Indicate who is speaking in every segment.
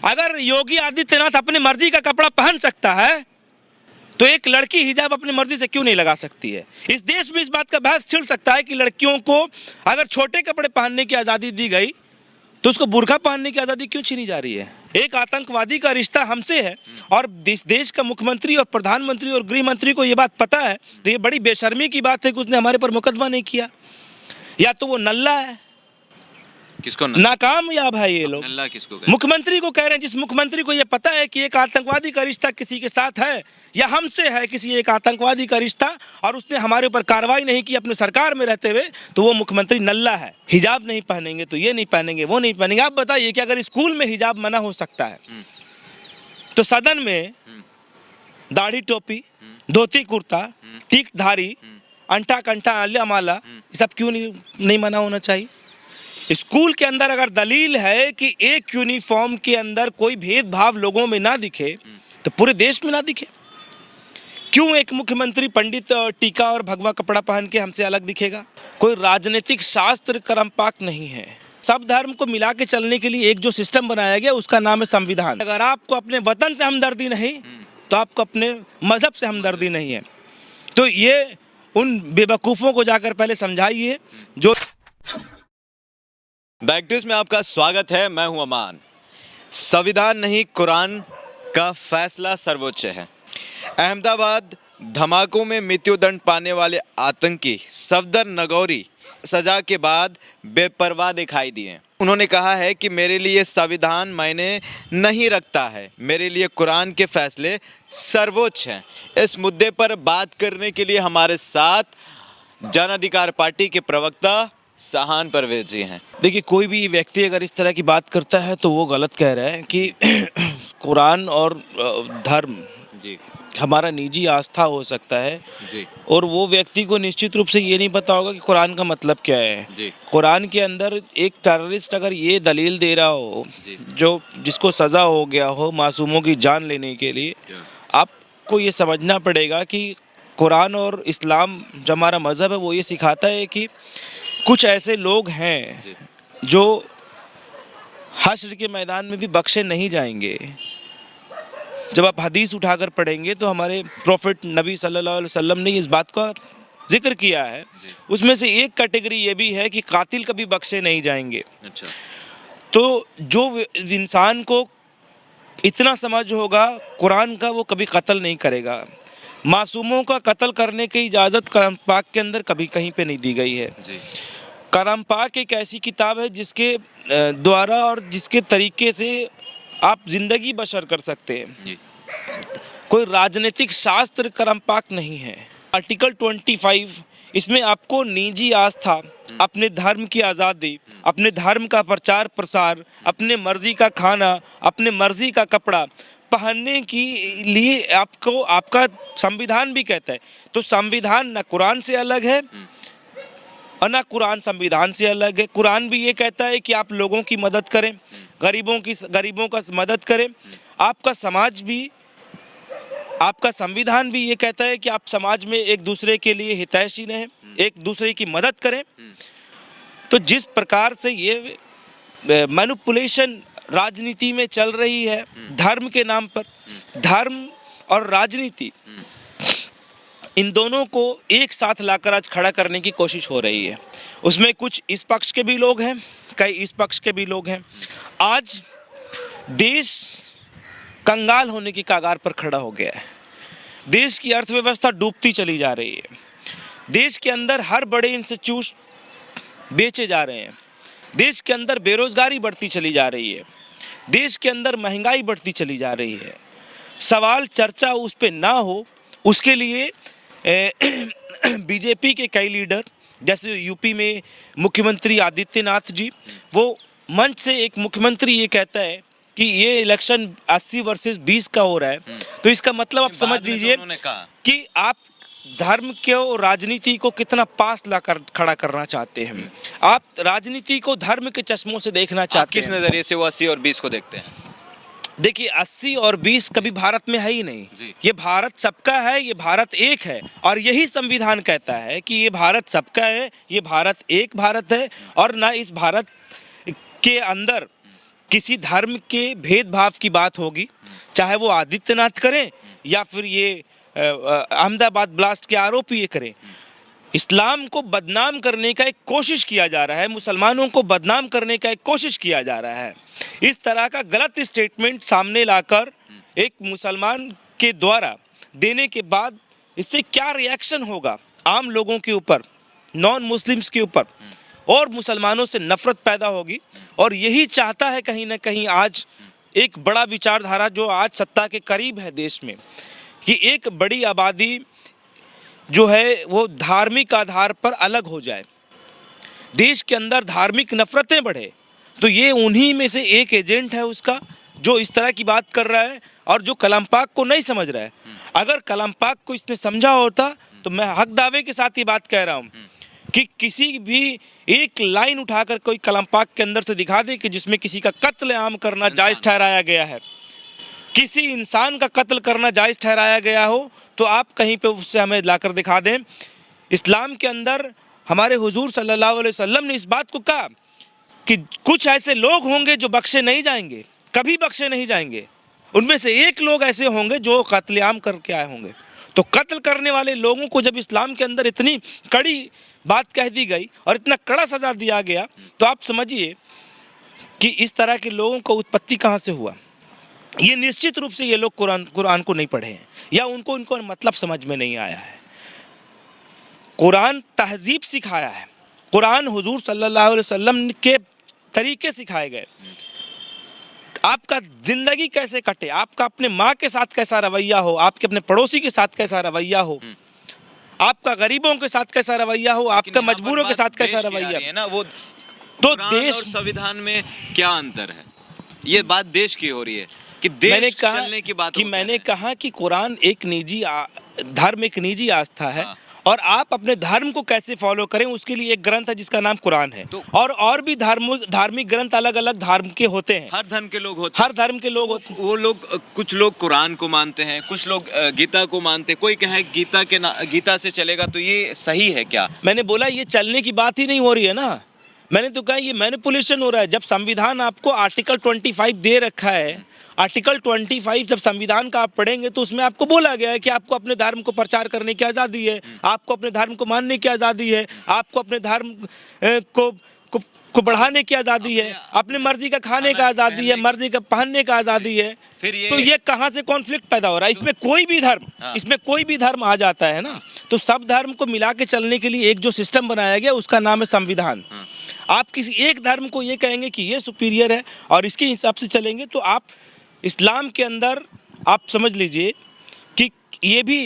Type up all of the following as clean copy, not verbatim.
Speaker 1: अगर योगी आदित्यनाथ अपनी मर्जी का कपड़ा पहन सकता है तो एक लड़की हिजाब अपनी मर्जी से क्यों नहीं लगा सकती है? इस देश में इस बात का बहस छिड़ सकता है कि लड़कियों को अगर छोटे कपड़े पहनने की आज़ादी दी गई तो उसको बुर्का पहनने की आज़ादी क्यों छीनी जा रही है? एक आतंकवादी का रिश्ता हमसे है और देश का मुख्यमंत्री और प्रधानमंत्री और गृह मंत्री को ये बात पता है, तो ये बड़ी बेशर्मी की बात है कि उसने हमारे पर मुकदमा नहीं किया। या तो वो नल्ला है,
Speaker 2: किसको
Speaker 1: नाकामयाब है ये लोग।
Speaker 2: नल्ला किसको कहते हैं?
Speaker 1: मुख्यमंत्री को कह रहे हैं, जिस मुख्यमंत्री को ये पता है कि एक आतंकवादी का रिश्ता किसी के साथ है या हमसे है किसी एक आतंकवादी का रिश्ता, और उसने हमारे ऊपर कार्रवाई नहीं की अपने सरकार में रहते हुए, तो वो मुख्यमंत्री नल्ला है। हिजाब नहीं पहनेंगे तो ये नहीं पहनेंगे, वो नहीं पहनेंगे। आप बताइए कि अगर स्कूल में हिजाब मना हो सकता है तो सदन में दाढ़ी टोपी, धोती कुर्ता, टीकधारी, अंटा कंटा अल्ला माला, ये सब क्यों नहीं मना होना चाहिए? स्कूल के अंदर अगर दलील है कि एक यूनिफॉर्म के अंदर कोई भेदभाव लोगों में ना दिखे तो पूरे देश में ना दिखे। क्यों एक मुख्यमंत्री पंडित टीका और भगवा कपड़ा पहन के हमसे अलग दिखेगा? कोई राजनीतिक शास्त्र क्रमपाक नहीं है। सब धर्म को मिला के चलने के लिए एक जो सिस्टम बनाया गया उसका नाम है संविधान। अगर आपको अपने वतन से हमदर्दी नहीं तो आपको अपने मजहब से हमदर्दी नहीं है। तो ये उन बेवकूफ़ों को जाकर पहले समझाइए जो।
Speaker 2: बैक न्यूज में आपका स्वागत है। मैं हूं अमान। संविधान नहीं, कुरान का फैसला सर्वोच्च है। अहमदाबाद धमाकों में मृत्युदंड पाने वाले आतंकी सफदर नगौरी सजा के बाद बेपरवाह दिखाई दिए। उन्होंने कहा है कि मेरे लिए संविधान मायने नहीं रखता है, मेरे लिए कुरान के फैसले सर्वोच्च हैं। इस मुद्दे पर बात करने के लिए हमारे साथ जन अधिकार पार्टी के प्रवक्ता सहान परवेज जी हैं।
Speaker 1: देखिए, कोई भी व्यक्ति अगर इस तरह की बात करता है तो वो गलत कह रहा है कि कुरान और धर्म
Speaker 2: जी
Speaker 1: हमारा निजी आस्था हो सकता है
Speaker 2: जी,
Speaker 1: और वो व्यक्ति को निश्चित रूप से ये नहीं पता होगा कि कुरान का मतलब क्या है
Speaker 2: जी।
Speaker 1: कुरान के अंदर एक टेररिस्ट अगर ये दलील दे रहा हो
Speaker 2: जी।
Speaker 1: जो जिसको सज़ा हो गया हो मासूमों की जान लेने के लिए, आपको ये समझना पड़ेगा कि कुरान और इस्लाम जो हमारा मज़हब है वो ये सिखाता है कि कुछ ऐसे लोग हैं जो हश्र के मैदान में भी बख्शे नहीं जाएंगे। जब आप हदीस उठाकर पढ़ेंगे तो हमारे प्रॉफिट नबी सल्लल्लाहु अलैहि वसल्लम ने इस बात का जिक्र किया है। उसमें से एक कैटेगरी ये भी है कि कातिल कभी बख्शे नहीं जाएंगे।
Speaker 2: अच्छा।
Speaker 1: तो जो इंसान को इतना समझ होगा कुरान का, वो कभी कत्ल नहीं करेगा। मासूमों का कत्ल करने की इजाज़त कुरान पाक के अंदर कभी कहीं पे नहीं दी गई है। कुरान पाक एक ऐसी किताब है जिसके द्वारा और जिसके तरीके से आप ज़िंदगी बसर कर सकते हैं। कोई राजनीतिक शास्त्र कुरान पाक नहीं है। आर्टिकल 25 इसमें आपको निजी आस्था, अपने धर्म की आज़ादी, अपने धर्म का प्रचार प्रसार, अपने मर्जी का खाना, अपने मर्जी का कपड़ा पहनने के लिए आपको आपका संविधान भी कहता है। तो संविधान ना कुरान से अलग है और ना कुरान संविधान से अलग है। कुरान भी ये कहता है कि आप लोगों की मदद करें, गरीबों का मदद करें। आपका समाज भी, आपका संविधान भी ये कहता है कि आप समाज में एक दूसरे के लिए हितैषी रहें, एक दूसरे की मदद करें। तो जिस प्रकार से ये मैनिपुलेशन राजनीति में चल रही है धर्म के नाम पर, धर्म और राजनीति इन दोनों को एक साथ लाकर आज खड़ा करने की कोशिश हो रही है। उसमें कुछ इस पक्ष के भी लोग हैं, कई इस पक्ष के भी लोग हैं। आज देश कंगाल होने की कगार पर खड़ा हो गया है। देश की अर्थव्यवस्था डूबती चली जा रही है। देश के अंदर हर बड़े इंस्टीट्यूट बेचे जा रहे हैं। देश के अंदर बेरोजगारी बढ़ती चली जा रही है। देश के अंदर महंगाई बढ़ती चली जा रही है। सवाल चर्चा उस पर ना हो, उसके लिए बीजेपी के कई लीडर, जैसे यूपी में मुख्यमंत्री आदित्यनाथ जी, वो मंच से एक मुख्यमंत्री ये कहता है कि ये इलेक्शन 80 वर्सेस 20 का हो रहा है। तो इसका मतलब आप समझ लीजिए कि आप धर्म के और राजनीति को कितना पास लाकर खड़ा करना चाहते हैं। आप राजनीति को धर्म के चश्मों से देखना चाहते हैं।
Speaker 2: किस नजरिए से वो 80 और 20 को देखते हैं?
Speaker 1: देखिए, 80 और 20 कभी भारत में है ही नहीं। ये भारत सबका है, ये भारत एक है, और यही संविधान कहता है कि ये भारत सबका है, ये भारत एक भारत है। और ना इस भारत के अंदर किसी धर्म के भेदभाव की बात होगी, चाहे वो आदित्यनाथ करें या फिर ये अहमदाबाद ब्लास्ट के आरोपी ये करें। इस्लाम को बदनाम करने का एक कोशिश किया जा रहा है, मुसलमानों को बदनाम करने का एक कोशिश किया जा रहा है। इस तरह का गलत स्टेटमेंट सामने लाकर एक मुसलमान के द्वारा देने के बाद इससे क्या रिएक्शन होगा आम लोगों के ऊपर, नॉन मुस्लिम्स के ऊपर, और मुसलमानों से नफरत पैदा होगी। और यही चाहता है कहीं ना कहीं आज एक बड़ा विचारधारा जो आज सत्ता के करीब है देश में, कि एक बड़ी आबादी जो है वो धार्मिक आधार पर अलग हो जाए, देश के अंदर धार्मिक नफरतें बढ़े। तो ये उन्हीं में से एक एजेंट है उसका, जो इस तरह की बात कर रहा है और जो कलाम पाक को नहीं समझ रहा है। अगर कलाम पाक को इसने समझा होता तो मैं हक दावे के साथ ये बात कह रहा हूँ कि किसी भी एक लाइन उठाकर कोई कलाम पाक के अंदर से दिखा दे कि जिसमें किसी का कत्ल आम करना जायज़ ठहराया गया है, किसी इंसान का कत्ल करना जायज़ ठहराया गया हो, तो आप कहीं पे उससे हमें लाकर दिखा दें। इस्लाम के अंदर हमारे हुजूर सल्लल्लाहु अलैहि वसल्लम ने इस बात को कहा कि कुछ ऐसे लोग होंगे जो बख्शे नहीं जाएंगे, कभी बख्शे नहीं जाएंगे। उनमें से एक लोग ऐसे होंगे जो कत्लेआम करके आए होंगे। तो कत्ल करने वाले लोगों को जब इस्लाम के अंदर इतनी कड़ी बात कह दी गई और इतना कड़ा सजा दिया गया, तो आप समझिए कि इस तरह के लोगों को उत्पत्ति कहाँ से हुआ। ये निश्चित रूप से ये लोग कुरान को नहीं पढ़े हैं, या उनको मतलब समझ में नहीं आया है। कुरान तहजीब सिखाया है, कुरान हुजूर सल्लल्लाहु अलैहि वसल्लम के तरीके सिखाए गए। आपका ज़िंदगी कैसे कटे, आपका अपने माँ के साथ कैसा रवैया हो, आपके अपने पड़ोसी के साथ कैसा रवैया हो, आपका गरीबों के साथ कैसा रवैया हो, आपका मजबूरों के साथ कैसा रवैया
Speaker 2: है ना। वो
Speaker 1: तो देश
Speaker 2: और संविधान में क्या अंतर है, ये बात देश की हो रही है कि देश
Speaker 1: मैंने कहा
Speaker 2: चलने की बात
Speaker 1: कि मैंने कहा कि कुरान एक निजी धर्म, एक निजी आस्था है।
Speaker 2: हाँ।
Speaker 1: और आप अपने धर्म को कैसे फॉलो करें उसके लिए एक ग्रंथ है जिसका नाम कुरान है।
Speaker 2: तो
Speaker 1: और भी धार्मिक ग्रंथ अलग अलग धर्म के होते हैं,
Speaker 2: हर धर्म के लोग होते हैं,
Speaker 1: हर धर्म के लोग होते हैं।
Speaker 2: वो लोग कुछ लोग कुरान को मानते हैं, कुछ लोग गीता को मानते हैं। कोई कहे गीता से चलेगा, तो ये सही है क्या?
Speaker 1: मैंने बोला ये चलने की बात ही नहीं हो रही है ना। मैंने तो कहा ये मैनिपुलेशन हो रहा है। जब संविधान आपको आर्टिकल 25 दे रखा है, आर्टिकल 25 जब संविधान का आप पढ़ेंगे तो उसमें आपको बोला गया है कि आपको अपने धर्म को प्रचार करने की आज़ादी है, आपको अपने धर्म को मानने की आज़ादी है, आपको अपने धर्म को बढ़ाने की आज़ादी है, अपनी मर्जी का खाने का आज़ादी है, मर्जी का पहनने का आज़ादी है। तो ये कहाँ से कॉन्फ्लिक्ट पैदा हो रहा है? इसमें कोई भी धर्म आ जाता है ना। तो सब धर्म को मिला के चलने के लिए एक जो सिस्टम बनाया गया उसका नाम है संविधान। आप किसी एक धर्म को ये कहेंगे कि ये सुपीरियर है और इसके हिसाब से चलेंगे, तो आप इस्लाम के अंदर आप समझ लीजिए कि ये भी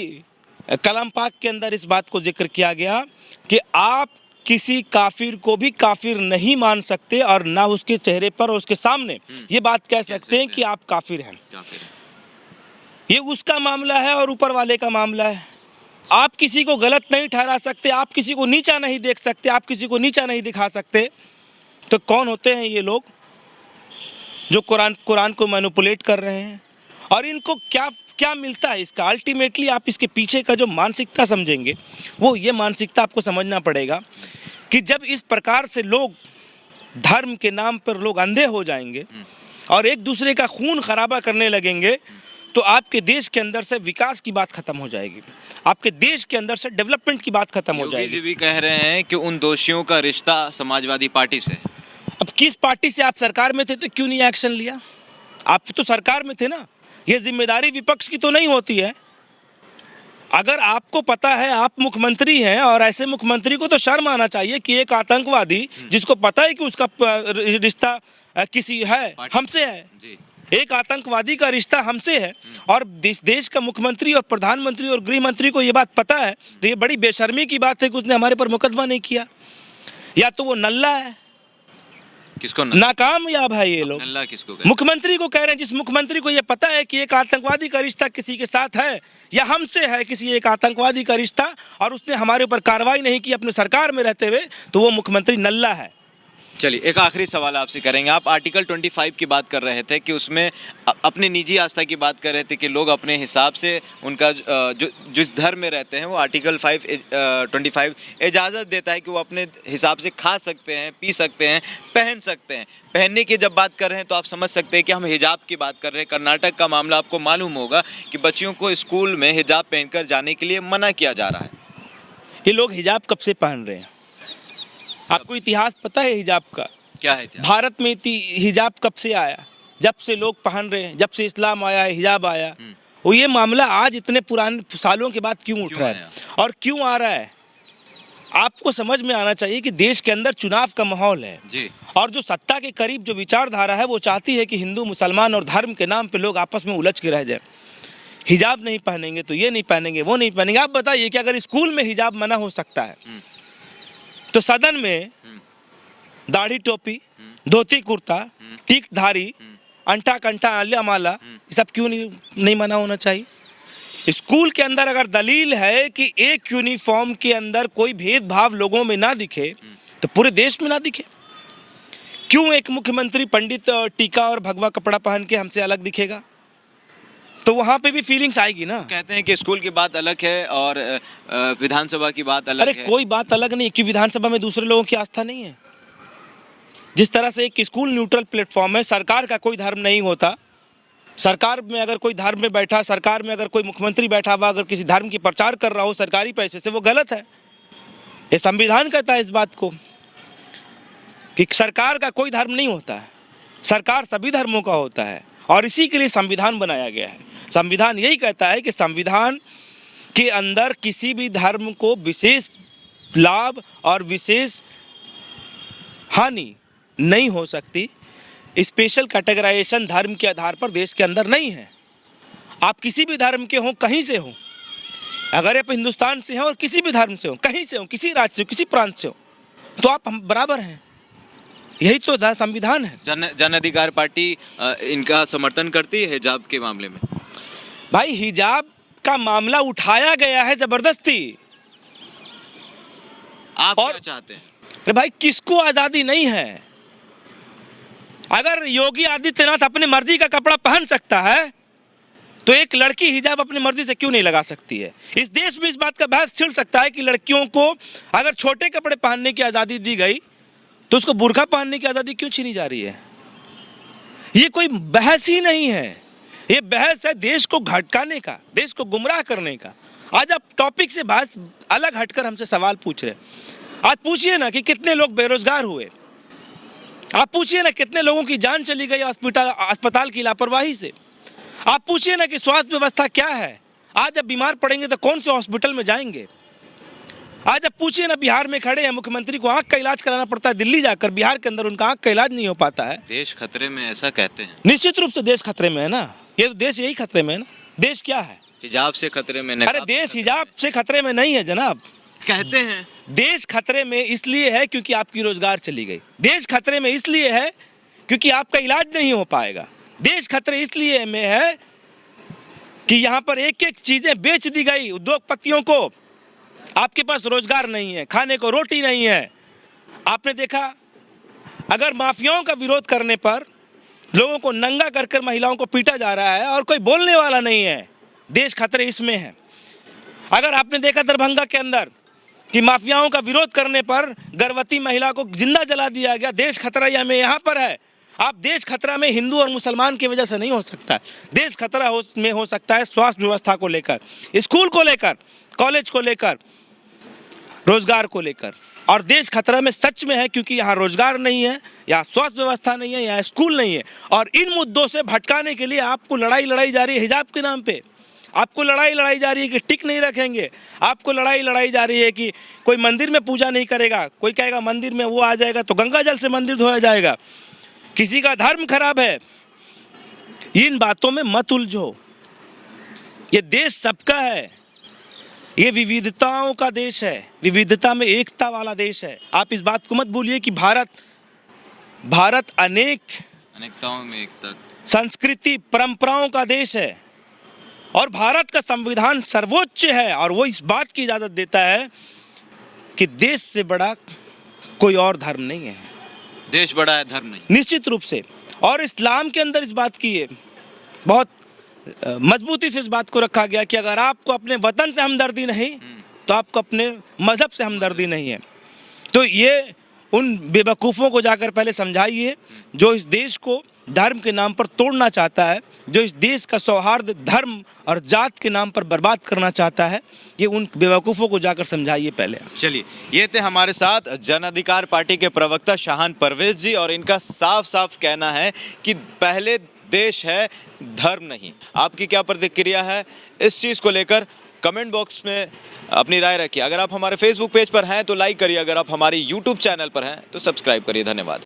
Speaker 1: कलाम पाक के अंदर इस बात को जिक्र किया गया कि आप किसी काफिर को भी काफिर नहीं मान सकते और ना उसके चेहरे पर और उसके सामने ये बात कह सकते हैं कि आप काफिर हैं। ये उसका मामला है और ऊपर वाले का मामला है। आप किसी को गलत नहीं ठहरा सकते, आप किसी को नीचा नहीं देख सकते, आप किसी को नीचा नहीं दिखा सकते। तो कौन होते हैं ये लोग जो कुरान को मैनिपुलेट कर रहे हैं? और इनको क्या मिलता है इसका? अल्टीमेटली आप इसके पीछे का जो मानसिकता समझेंगे, वो ये मानसिकता आपको समझना पड़ेगा कि जब इस प्रकार से लोग धर्म के नाम पर लोग अंधे हो जाएंगे और एक दूसरे का खून खराबा करने लगेंगे, तो आपके देश के अंदर से विकास की बात खत्म हो जाएगी, आपके देश के अंदर से डेवलपमेंट की बात खत्म हो जाएगी।
Speaker 2: योगी जी भी कह रहे हैं कि उन दोषियों का रिश्ता समाजवादी पार्टी से।
Speaker 1: अब किस पार्टी से? आप सरकार में थे तो क्यों नहीं एक्शन लिया? आप तो सरकार में थे ना। ये जिम्मेदारी विपक्ष की तो नहीं होती है। अगर आपको पता है आप मुख्यमंत्री हैं, और ऐसे मुख्यमंत्री को तो शर्म आना चाहिए कि एक आतंकवादी जिसको पता है कि उसका रिश्ता किसी है, हमसे है जी। एक आतंकवादी का रिश्ता हमसे है और देश का मुख्यमंत्री और प्रधानमंत्री और गृह मंत्री को ये बात पता है, तो ये बड़ी बेशर्मी की बात है कि उसने हमारे पर मुकदमा नहीं किया। या तो वो नल्ला है,
Speaker 2: किसको
Speaker 1: नाकामयाब है ये लोग।
Speaker 2: नल्ला किसको?
Speaker 1: मुख्यमंत्री को कह रहे हैं, जिस मुख्यमंत्री को ये पता है कि एक आतंकवादी का रिश्ता किसी के साथ है या हमसे है किसी एक आतंकवादी का रिश्ता, और उसने हमारे ऊपर कार्रवाई नहीं की अपने सरकार में रहते हुए, तो वो मुख्यमंत्री नल्ला है।
Speaker 2: चलिए एक आखिरी सवाल आपसे करेंगे। आप आर्टिकल 25 की बात कर रहे थे कि उसमें अपने निजी आस्था की बात कर रहे थे कि लोग अपने हिसाब से उनका जो जिस धर्म में रहते हैं वो आर्टिकल 25 इजाज़त देता है कि वो अपने हिसाब से खा सकते हैं, पी सकते हैं, पहन सकते हैं। पहनने की जब बात कर रहे हैं तो आप समझ सकते हैं कि हम हिजाब की बात कर रहे हैं। कर्नाटक का मामला आपको मालूम होगा कि बच्चियों को स्कूल में हिजाब पहनकर जाने के लिए मना किया जा रहा है।
Speaker 1: ये लोग हिजाब कब से पहन रहे हैं? आपको इतिहास पता है हिजाब का?
Speaker 2: क्या है इतिहास?
Speaker 1: भारत में हिजाब कब से आया? जब से लोग पहन रहे हैं, जब से इस्लाम आया, हिजाब आया। वो ये मामला आज इतने पुराने सालों के बाद क्यों उठ रहा है और क्यों आ रहा है? आपको समझ में आना चाहिए कि देश के अंदर चुनाव का माहौल है
Speaker 2: जी।
Speaker 1: और जो सत्ता के करीब जो विचारधारा है वो चाहती है कि हिंदू मुसलमान और धर्म के नाम पे लोग आपस में उलझ के रह जाए। हिजाब नहीं पहनेंगे तो ये नहीं पहनेंगे, वो नहीं पहनेंगे। आप बताइए कि अगर स्कूल में हिजाब मना हो सकता है तो सदन में दाढ़ी टोपी, धोती कुर्ता, टीक धारी, अंटा कंटा आलिया माला, ये सब क्यों नहीं मना होना चाहिए? स्कूल के अंदर अगर दलील है कि एक यूनिफॉर्म के अंदर कोई भेदभाव लोगों में ना दिखे तो पूरे देश में ना दिखे। क्यों एक मुख्यमंत्री पंडित टीका और भगवा कपड़ा पहन के हमसे अलग दिखेगा? तो वहाँ पे भी फीलिंग्स आएगी ना।
Speaker 2: कहते हैं कि स्कूल की बात अलग है और विधानसभा की बात अलग
Speaker 1: अरे
Speaker 2: है।
Speaker 1: कोई बात अलग नहीं, क्यों विधानसभा में दूसरे लोगों की आस्था नहीं है? जिस तरह से एक स्कूल न्यूट्रल प्लेटफॉर्म है, सरकार का कोई धर्म नहीं होता। सरकार में अगर कोई धर्म में बैठा, सरकार में अगर कोई मुख्यमंत्री बैठा हुआ अगर किसी धर्म की प्रचार कर रहा हो सरकारी पैसे से, वो गलत है। ये संविधान कहता है इस बात को कि सरकार का कोई धर्म नहीं होता है, सरकार सभी धर्मों का होता है और इसी के लिए संविधान बनाया गया है। संविधान यही कहता है कि संविधान के अंदर किसी भी धर्म को विशेष लाभ और विशेष हानि नहीं हो सकती। स्पेशल कैटेगराइजेशन धर्म के आधार पर देश के अंदर नहीं है। आप किसी भी धर्म के हों, कहीं से हों, अगर आप हिंदुस्तान से हैं और किसी भी धर्म से हों, कहीं से हों, किसी राज्य से, किसी प्रांत से हो, तो आप हम बराबर हैं। यही तो संविधान है।
Speaker 2: जन अधिकार पार्टी इनका समर्थन करती है हिजाब के मामले में।
Speaker 1: भाई हिजाब का मामला उठाया गया है जबरदस्ती।
Speaker 2: आप क्या चाहते हैं?
Speaker 1: अरे भाई किसको आजादी नहीं है? अगर योगी आदित्यनाथ अपनी मर्जी का कपड़ा पहन सकता है तो एक लड़की हिजाब अपनी मर्जी से क्यों नहीं लगा सकती है? इस देश में इस बात का बहस छिड़ सकता है कि लड़कियों को अगर छोटे कपड़े पहनने की आज़ादी दी गई तो उसको बुर्का पहनने की आज़ादी क्यों छीनी जा रही है? ये कोई बहस ही नहीं है। ये बहस है देश को भटकाने का, देश को गुमराह करने का। आज आप टॉपिक से बहस अलग हटकर हमसे सवाल पूछ रहे। आज पूछिए ना कि कितने लोग बेरोजगार हुए, आप पूछिए ना कितने लोगों की जान चली गई अस्पताल की लापरवाही से। आप पूछिए ना कि स्वास्थ्य व्यवस्था क्या है। आज जब बीमार पड़ेंगे तो कौन से हॉस्पिटल में जाएंगे? आज आप पूछिए ना, बिहार में खड़े हैं मुख्यमंत्री को आंख का इलाज कराना पड़ता है दिल्ली जाकर, बिहार के अंदर उनका आंख का इलाज नहीं हो पाता है।
Speaker 2: देश खतरे में, ऐसा कहते हैं।
Speaker 1: निश्चित रूप से देश खतरे में है ना। ये तो देश यही खतरे में है ना। देश क्या है?
Speaker 2: हिजाब से खतरे में।
Speaker 1: अरे देश हिजाब से खतरे में नहीं है जनाब।
Speaker 2: कहते हैं
Speaker 1: देश खतरे में इसलिए है क्योंकि आपकी रोजगार चली गई। देश खतरे में इसलिए है क्योंकि आपका इलाज नहीं हो पाएगा। देश खतरे इसलिए में है कि यहाँ पर एक एक चीजें बेच दी गई उद्योगपतियों को। आपके पास रोजगार नहीं है, खाने को रोटी नहीं है। आपने देखा अगर माफियाओं का विरोध करने पर लोगों को नंगा कर महिलाओं को पीटा जा रहा है और कोई बोलने वाला नहीं है, देश खतरे इसमें है। अगर आपने देखा दरभंगा के अंदर कि माफियाओं का विरोध करने पर गर्भवती महिला को जिंदा जला दिया गया, देश खतरा यहाँ पर है। आप देश खतरा में हिंदू और मुसलमान की वजह से नहीं हो सकता है। देश खतरा में हो सकता है स्वास्थ्य व्यवस्था को लेकर, स्कूल को लेकर, कॉलेज को लेकर, रोजगार को लेकर। और देश खतरा में सच में है क्योंकि यहाँ रोजगार नहीं है, यहाँ स्वास्थ्य व्यवस्था नहीं है, यहाँ स्कूल नहीं है। और इन मुद्दों से भटकाने के लिए आपको लड़ाई जा रही है हिजाब के नाम पे। आपको लड़ाई जा रही है कि टिक नहीं रखेंगे। आपको लड़ाई जा रही है कि कोई मंदिर में पूजा नहीं करेगा, कोई कहेगा मंदिर में वो आ जाएगा तो गंगा जल से मंदिर धोया जाएगा, किसी का धर्म खराब है। इन बातों में मत उलझो। ये देश सबका है, ये विविधताओं का देश है, विविधता में एकता वाला देश है। आप इस बात को मत भूलिए कि भारत अनेकताओं में एकता, संस्कृति परंपराओं का देश है और भारत का संविधान सर्वोच्च है और वो इस बात की इजाज़त देता है कि देश से बड़ा कोई और धर्म नहीं है।
Speaker 2: देश बड़ा है, धर्म नहीं।
Speaker 1: निश्चित रूप से। और इस्लाम के अंदर इस बात की बहुत मजबूती से इस बात को रखा गया कि अगर आपको अपने वतन से हमदर्दी नहीं तो आपको अपने मज़हब से हमदर्दी नहीं है। तो ये उन बेवकूफ़ों को जाकर पहले समझाइए जो इस देश को धर्म के नाम पर तोड़ना चाहता है, जो इस देश का सौहार्द धर्म और जात के नाम पर बर्बाद करना चाहता है। ये उन बेवकूफ़ों को जाकर समझाइए पहले।
Speaker 2: चलिए, ये थे हमारे साथ जन अधिकार पार्टी के प्रवक्ता शाहान परवेज जी, और इनका साफ साफ कहना है कि पहले देश है, धर्म नहीं। आपकी क्या प्रतिक्रिया है इस चीज़ को लेकर? कमेंट बॉक्स में अपनी राय रखिए। अगर आप हमारे फेसबुक पेज पर हैं तो लाइक करिए, अगर आप हमारे यूट्यूब चैनल पर हैं तो सब्सक्राइब करिए। धन्यवाद।